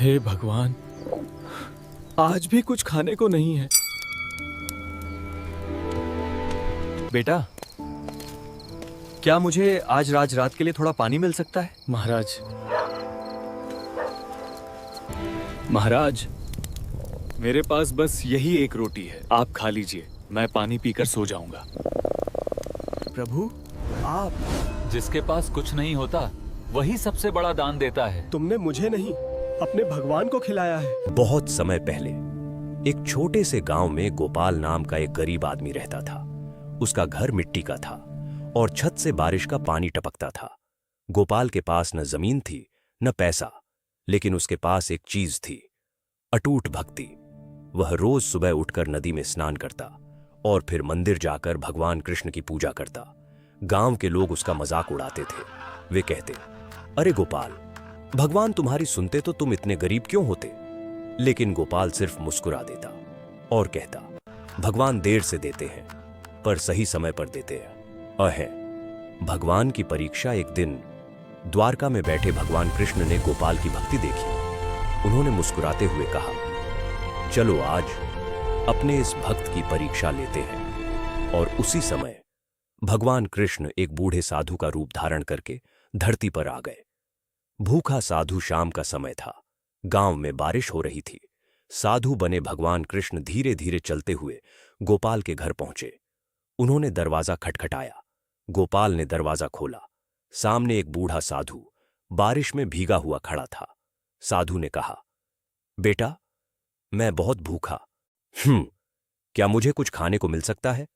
हे भगवान, आज भी कुछ खाने को नहीं है। बेटा, क्या मुझे आज रात के लिए थोड़ा पानी मिल सकता है? महाराज, महाराज, मेरे पास बस यही एक रोटी है, आप खा लीजिए, मैं पानी पीकर सो जाऊंगा। प्रभु, आप जिसके पास कुछ नहीं होता वही सबसे बड़ा दान देता है। तुमने मुझे नहीं, अपने भगवान को खिलाया है। बहुत समय पहले एक छोटे से गांव में गोपाल नाम का एक गरीब आदमी रहता था। उसका घर मिट्टी का था और छत से बारिश का पानी टपकता था। गोपाल के पास न जमीन थी न पैसा, लेकिन उसके पास एक चीज थी, अटूट भक्ति। वह रोज सुबह उठकर नदी में स्नान करता और फिर मंदिर जाकर भगवान कृष्ण की पूजा करता। गांव के लोग उसका मजाक उड़ाते थे। वे कहते, अरे गोपाल, भगवान तुम्हारी सुनते तो तुम इतने गरीब क्यों होते? लेकिन गोपाल सिर्फ मुस्कुरा देता और कहता, भगवान देर से देते हैं पर सही समय पर देते हैं। भगवान की परीक्षा एक दिन द्वारका में बैठे भगवान कृष्ण ने गोपाल की भक्ति देखी। उन्होंने मुस्कुराते हुए कहा, चलो आज अपने इस भक्त की परीक्षा लेते हैं। और उसी समय भगवान कृष्ण एक बूढ़े साधु का रूप धारण करके धरती पर आ गए। भूखा साधु शाम का समय था। गांव में बारिश हो रही थी। साधु बने भगवान कृष्ण धीरे धीरे चलते हुए गोपाल के घर पहुंचे। उन्होंने दरवाजा खटखटाया। गोपाल ने दरवाजा खोला। सामने एक बूढ़ा साधु बारिश में भीगा हुआ खड़ा था। साधु ने कहा, बेटा, मैं बहुत भूखा। क्या मुझे कुछ खाने को मिल सकता है?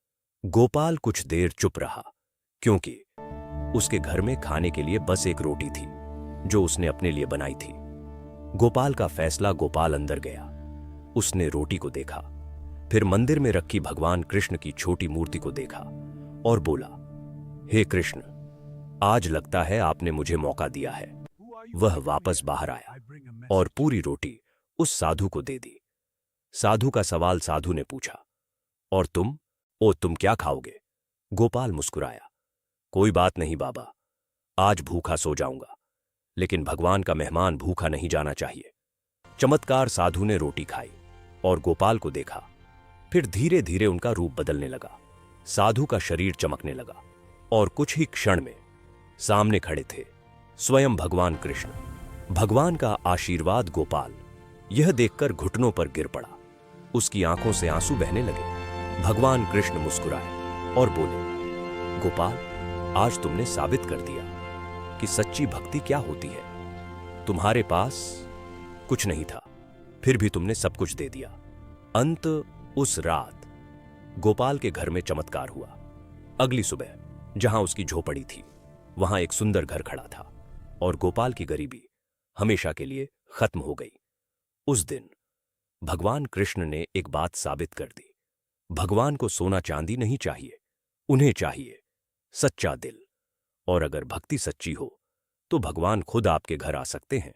गोपाल कुछ देर चुप रहा, क्योंकि उसके घर में खाने के लिए बस एक रोटी थी जो उसने अपने लिए बनाई थी। गोपाल का फैसला, गोपाल अंदर गया। उसने रोटी को देखा, फिर मंदिर में रखी भगवान कृष्ण की छोटी मूर्ति को देखा और बोला, हे कृष्ण, आज लगता है आपने मुझे मौका दिया है। वह वापस बाहर आया और पूरी रोटी उस साधु को दे दी। साधु का सवाल साधु ने पूछा, और तुम? तुम क्या खाओगे? गोपाल मुस्कुराया, कोई बात नहीं बाबा, आज भूखा सो जाऊंगा, लेकिन भगवान का मेहमान भूखा नहीं जाना चाहिए। चमत्कार, साधु ने रोटी खाई और गोपाल को देखा। फिर धीरे धीरे उनका रूप बदलने लगा। साधु का शरीर चमकने लगा और कुछ ही क्षण में सामने खड़े थे स्वयं भगवान कृष्ण। भगवान का आशीर्वाद। गोपाल यह देखकर घुटनों पर गिर पड़ा। उसकी आंखों से आंसू बहने लगे। भगवान कृष्ण मुस्कुराए और बोले, गोपाल, आज तुमने साबित कर दिया कि सच्ची भक्ति क्या होती है। तुम्हारे पास कुछ नहीं था, फिर भी तुमने सब कुछ दे दिया। अंत उस रात गोपाल के घर में चमत्कार हुआ। अगली सुबह जहां उसकी झोपड़ी थी, वहां एक सुंदर घर खड़ा था और गोपाल की गरीबी हमेशा के लिए खत्म हो गई। उस दिन भगवान कृष्ण ने एक बात साबित कर दी, भगवान को सोना चांदी नहीं चाहिए, उन्हें चाहिए सच्चा दिल। और अगर भक्ति सच्ची हो तो भगवान खुद आपके घर आ सकते हैं।